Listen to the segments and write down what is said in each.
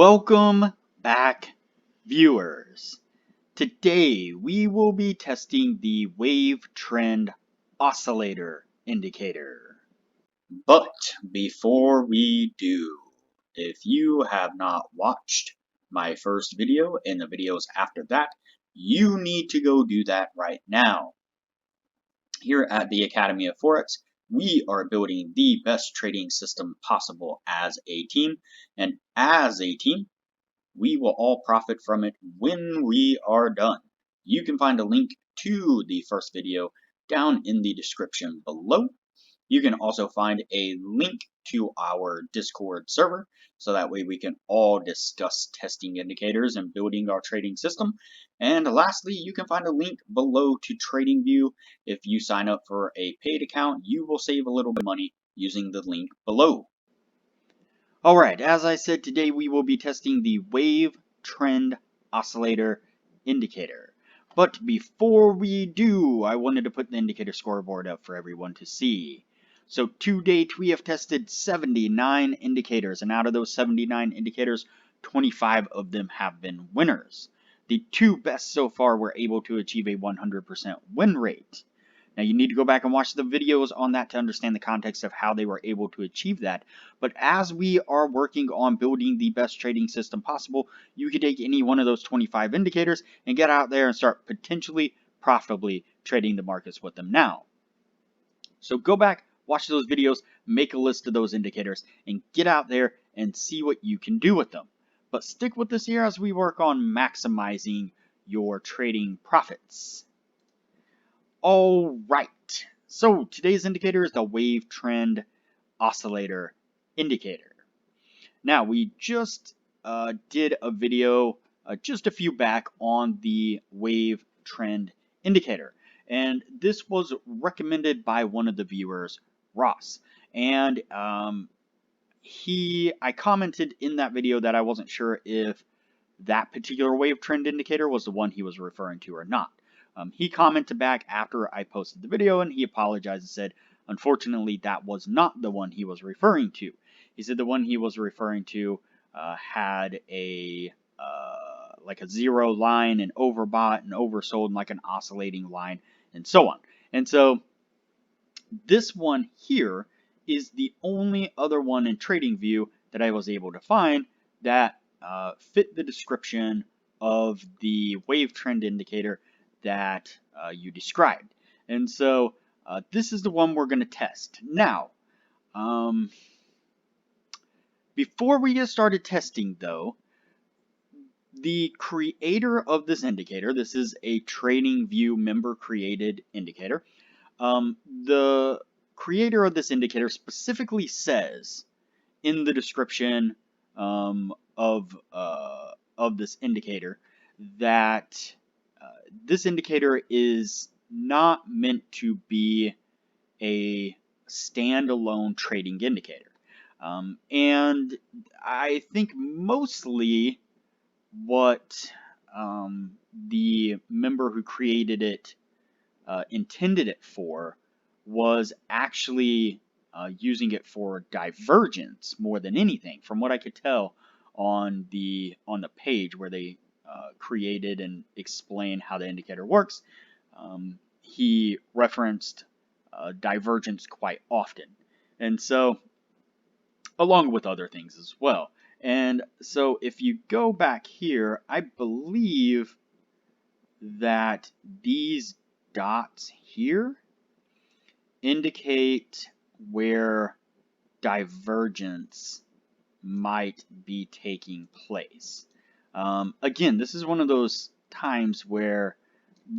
Welcome back, viewers. Today we will be testing the wave trend oscillator indicator. But before we do, if you have not watched my first video and the videos after that, you need to go do that right now. Here at the Academy of Forex, we are building the best trading system possible as a team, and as a team, we will all profit from it when we are done. You can find a link to the first video down in the description below. You can also find a link to our Discord server, so that way we can all discuss testing indicators and building our trading system. And lastly, you can find a link below to TradingView. If you sign up for a paid account, you will save a little bit of money using the link below. Alright, as I said, today we will be testing the wave trend oscillator indicator. But before we do, I wanted to put the indicator scoreboard up for everyone to see. So to date, we have tested 79 indicators, and out of those 79 indicators, 25 of them have been winners. The two best so far were able to achieve a 100% win rate. Now you need to go back and watch the videos on that to understand the context of how they were able to achieve that. But as we are working on building the best trading system possible, you can take any one of those 25 indicators and get out there and start potentially profitably trading the markets with them now. So go back, watch those videos, make a list of those indicators, and get out there and see what you can do with them. But stick with us here as we work on maximizing your trading profits. Alright, so today's indicator is the wave trend oscillator indicator. Now, we just did a video just a few back on the wave trend indicator, and this was recommended by one of the viewers, Ross, and I commented in that video that I wasn't sure if that particular wave trend indicator was the one he was referring to or not. He commented back after I posted the video, and he apologized and said, unfortunately, that was not the one he was referring to. He said the one he was referring to had a like a zero line, and overbought and oversold, and like an oscillating line, and so on. And so this one here is the only other one in TradingView that I was able to find that fit the description of the wave trend indicator that you described. And so this is the one we're going to test. Now, before we get started testing though, the creator of this indicator, this is a TradingView member created indicator, the creator of this indicator specifically says in the description of this indicator that this indicator is not meant to be a standalone trading indicator. And I think mostly what the member who created it intended it for was actually using it for divergence more than anything, from what I could tell on the page where they created and explained how the indicator works. He referenced divergence quite often, and so along with other things as well. And so if you go back here, I believe that these dots here indicate where divergence might be taking place. Again, this is one of those times where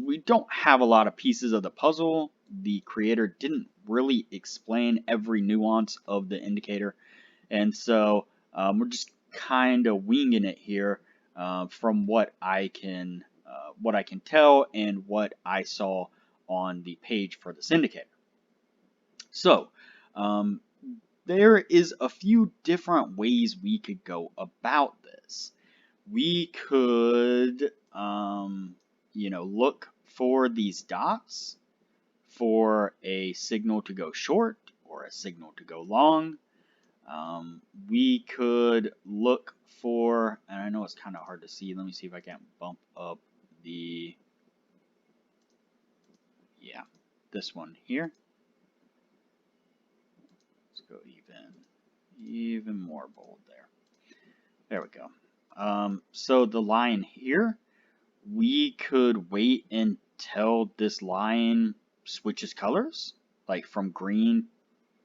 we don't have a lot of pieces of the puzzle. The creator didn't really explain every nuance of the indicator, and so we're just kind of winging it here from what I can tell and what I saw on the page for this indicator. So there is a few different ways we could go about this. We could look for these dots for a signal to go short or a signal to go long. We could look for, and I know it's kind of hard to see. Let me see if I can bump up the, yeah, this one here. Let's go even more bold there. There we go. So the line here, we could wait until this line switches colors, like from green,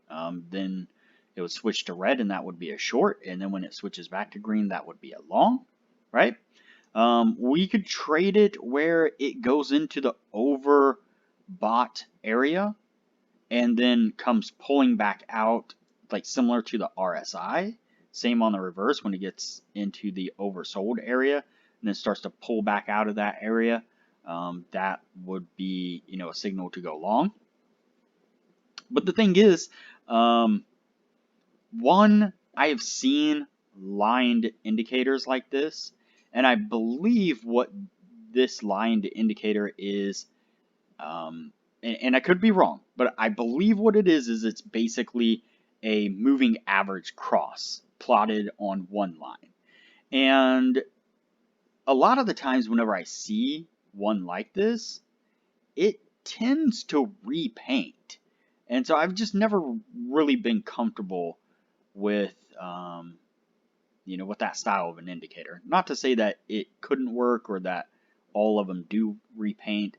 then it would switch to red, and that would be a short, and then when it switches back to green, that would be a long, right? We could trade it where it goes into the overbought area and then comes pulling back out, like similar to the RSI. Same on the reverse when it gets into the oversold area and then starts to pull back out of that area. That would be, a signal to go long. But the thing is, one, I have seen lined indicators like this, and I believe what this lined indicator is, and I could be wrong, but I believe what it is it's basically a moving average cross plotted on one line. And a lot of the times whenever I see one like this, it tends to repaint. And so I've just never really been comfortable with, with that style of an indicator. Not to say that it couldn't work or that all of them do repaint.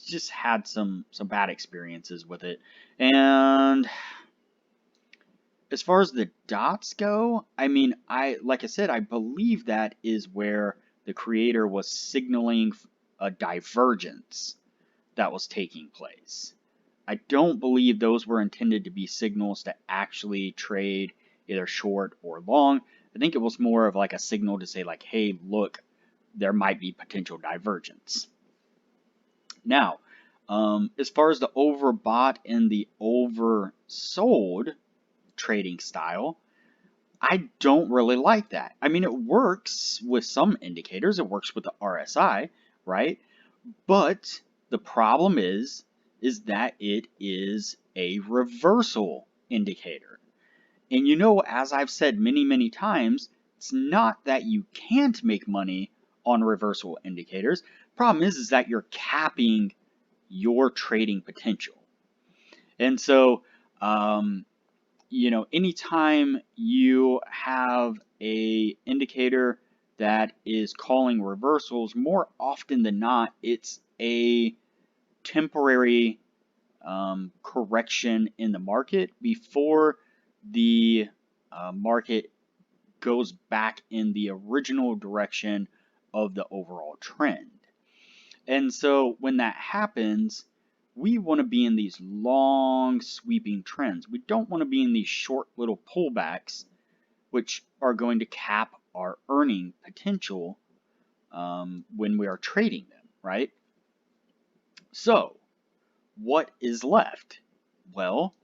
Just had some bad experiences with it. And as far as the dots go, I mean, like I said, I believe that is where the creator was signaling a divergence that was taking place. I don't believe those were intended to be signals to actually trade either short or long. I think it was more of like a signal to say like, hey, look, there might be potential divergence. Now, as far as the overbought and the oversold trading style, I don't really like that. I mean, it works with some indicators. It works with the RSI, right? But the problem is that it is a reversal indicator. And as I've said many, many times, it's not that you can't make money on reversal indicators. Problem is that you're capping your trading potential. And so, anytime you have a indicator that is calling reversals, more often than not, it's a temporary correction in the market before the market goes back in the original direction of the overall trend. And so when that happens, we want to be in these long sweeping trends. We don't want to be in these short little pullbacks, which are going to cap our earning potential when we are trading them, right? So what is left? Well,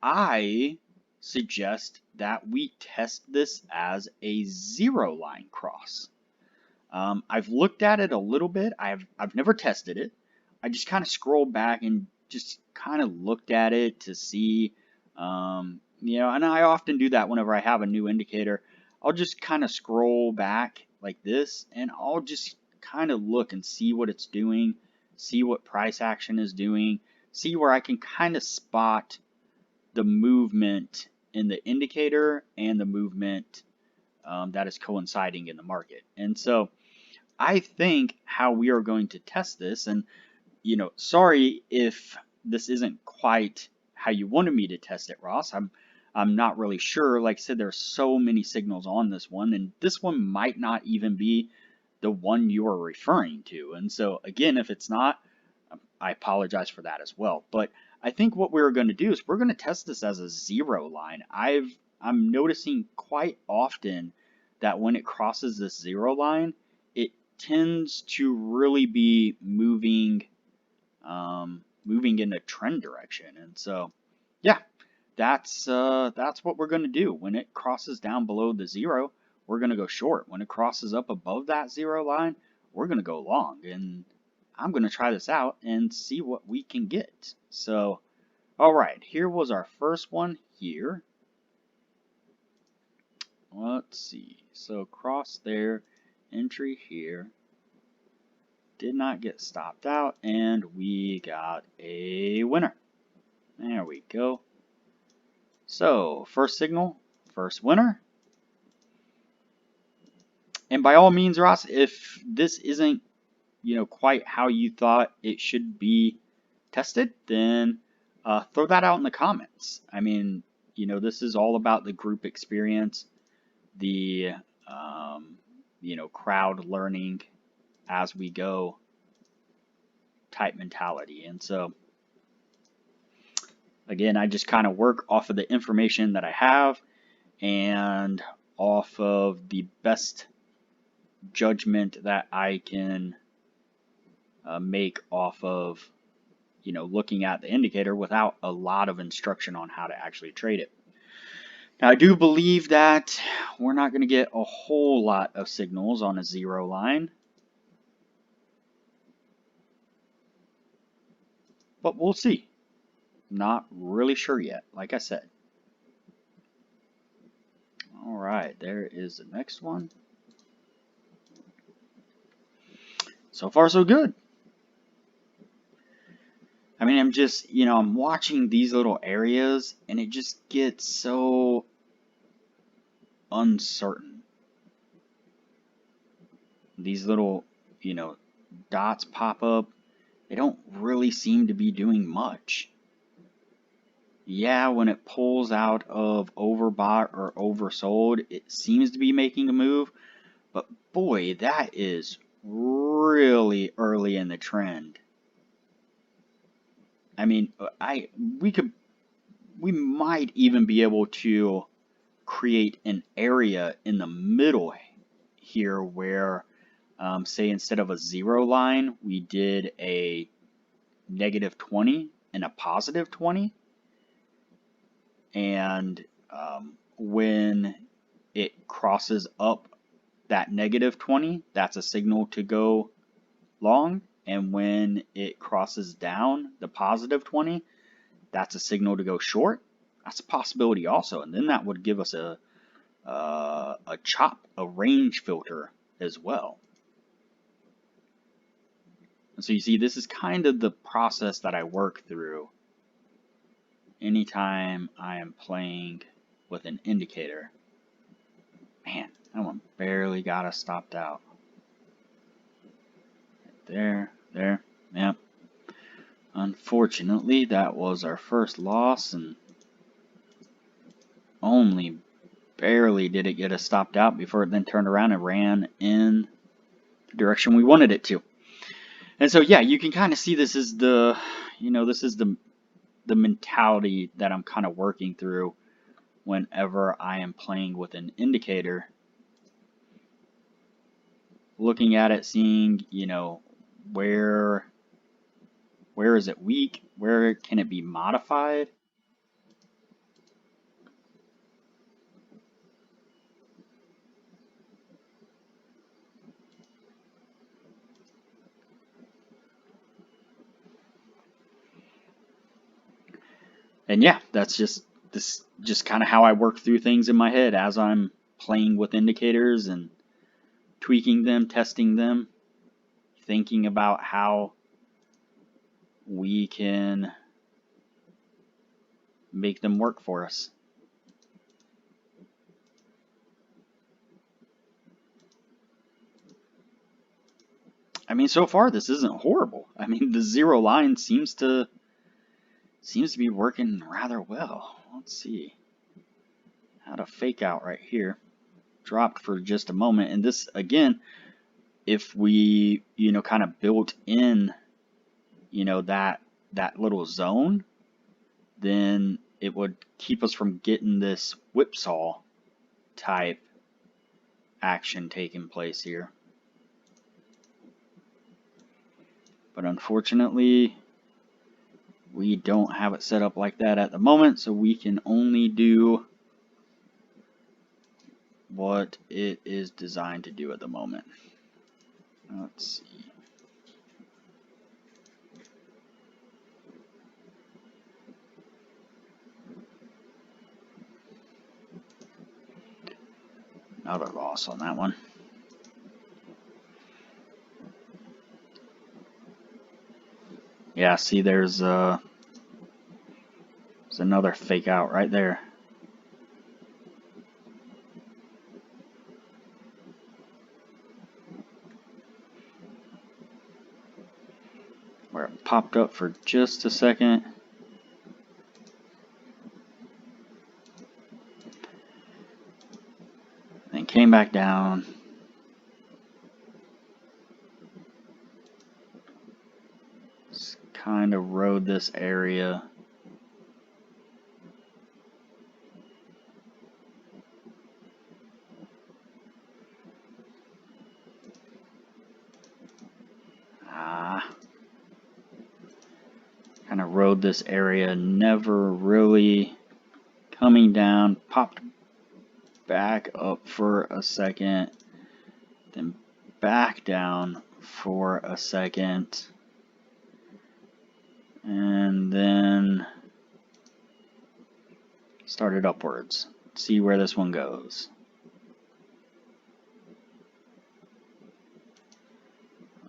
I suggest that we test this as a zero line cross. I've looked at it a little bit. I've never tested it. I just kind of scrolled back and just kind of looked at it to see, and I often do that whenever I have a new indicator. I'll just kind of scroll back like this, and I'll just kind of look and see what it's doing, see what price action is doing, see where I can kind of spot the movement in the indicator and the movement that is coinciding in the market. And so I think how we are going to test this, and sorry if this isn't quite how you wanted me to test it, Ross. I'm not really sure. Like I said, there's so many signals on this one, and this one might not even be the one you are referring to. And so again, if it's not, I apologize for that as well. But I think what we're going to do is we're going to test this as a zero line. I'm noticing quite often that when it crosses this zero line, it tends to really be moving in a trend direction. And so, yeah, that's what we're going to do. When it crosses down below the zero, we're going to go short. When it crosses up above that zero line, we're going to go long. And I'm going to try this out and see what we can get. So, all right, here was our first one here. let's see. So cross there, entry here. Did not get stopped out, and we got a winner. There we go. So, first signal, first winner. And by all means, Ross, if this isn't, quite how you thought it should be tested, then throw that out in the comments. I mean, this is all about the group experience, the, crowd learning as we go type mentality. And so, again, I just kind of work off of the information that I have and off of the best judgment that I can make off of, looking at the indicator without a lot of instruction on how to actually trade it. Now, I do believe that we're not going to get a whole lot of signals on a zero line, but we'll see. Not really sure yet, like I said. All right, there is the next one. So far, so good. I mean, I'm just, I'm watching these little areas and it just gets so uncertain. These little, dots pop up. They don't really seem to be doing much. Yeah, when it pulls out of overbought or oversold, it seems to be making a move. But boy, that is really early in the trend. I mean, we might even be able to create an area in the middle here where, say, instead of a zero line, we did a negative 20 and a positive 20. And when it crosses up that negative 20, that's a signal to go long. And when it crosses down the positive 20, that's a signal to go short. That's a possibility also. And then that would give us a chop, a range filter as well. And so you see, this is kind of the process that I work through anytime I am playing with an indicator. Man, that one barely got us stopped out. There, yep. Unfortunately, that was our first loss, and only barely did it get us stopped out before it then turned around and ran in the direction we wanted it to. And so, yeah, you can kind of see this is the, this is the mentality that I'm kind of working through whenever I am playing with an indicator. Looking at it, seeing, where is it weak? Where can it be modified? And yeah, that's just kind of how I work through things in my head as I'm playing with indicators and tweaking them, testing them, thinking about how we can make them work for us. I mean, so far this isn't horrible. I mean, the zero line seems to be working rather well. Let's see. Had a fake out right here. Dropped for just a moment. And this, again, if we, kind of built in, that little zone, then it would keep us from getting this whipsaw type action taking place here. But unfortunately, we don't have it set up like that at the moment, so we can only do what it is designed to do at the moment. Let's see. Another loss on that one. Yeah, see, there's another fake out right there. Where it popped up for just a second. Then came back down. Just kind of rode this area. Kind of rode this area, never really coming down, popped back up for a second, then back down for a second, and then started upwards. Let's see where this one goes.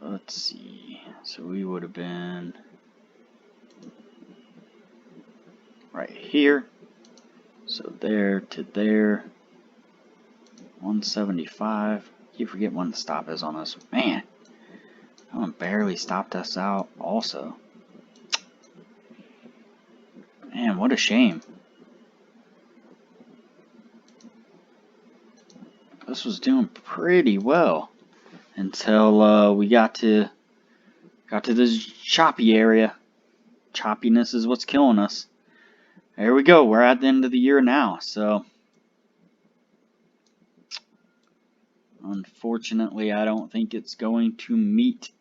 Let's see, so we would have been right here, so there to there, 175. Keep forgetting when the stop is on this. Man, that one barely stopped us out also. Man, what a shame. This was doing pretty well until we got to this choppy area. Choppiness is what's killing us. There we go. We're at the end of the year now, so unfortunately, I don't think it's going to meet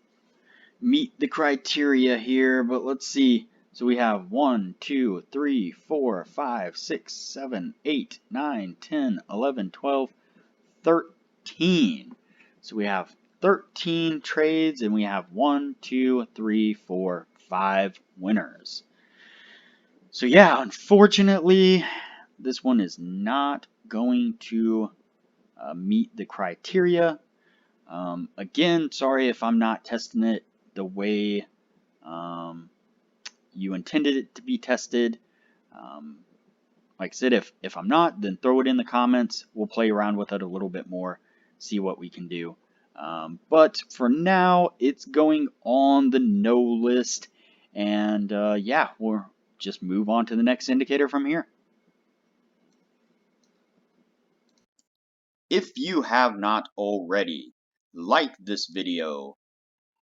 the criteria here. But let's see. So we have 1, 2, 3, 4, 5, 6, 7, 8, 9, 10, 11, 12, 13. So we have 13 trades, and we have 1, 2, 3, 4, 5 winners. So yeah, unfortunately, this one is not going to meet the criteria. Again, sorry if I'm not testing it the way you intended it to be tested. Like I said, if I'm not, then throw it in the comments. We'll play around with it a little bit more, see what we can do. But for now, it's going on the no list. And yeah, we'll just move on to the next indicator from here. If you have not already, like this video,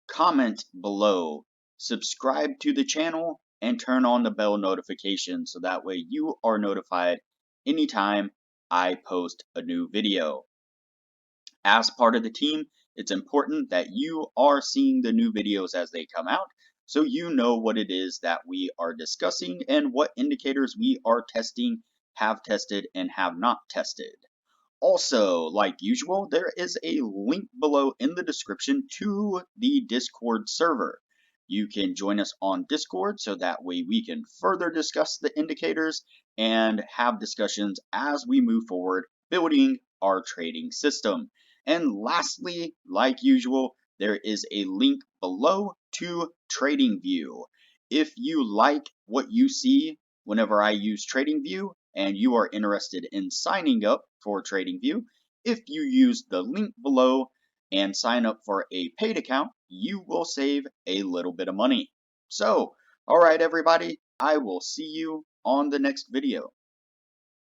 comment below, subscribe to the channel, and turn on the bell notification so that way you are notified anytime I post a new video. As part of the team, it's important that you are seeing the new videos as they come out so you know what it is that we are discussing and what indicators we are testing, have tested, and have not tested. Also, like usual, there is a link below in the description to the Discord server. You can join us on Discord so that way we can further discuss the indicators and have discussions as we move forward building our trading system. And lastly, like usual, there is a link below to TradingView. If you like what you see whenever I use TradingView, and you are interested in signing up for TradingView, if you use the link below and sign up for a paid account, you will save a little bit of money. So, alright everybody, I will see you on the next video.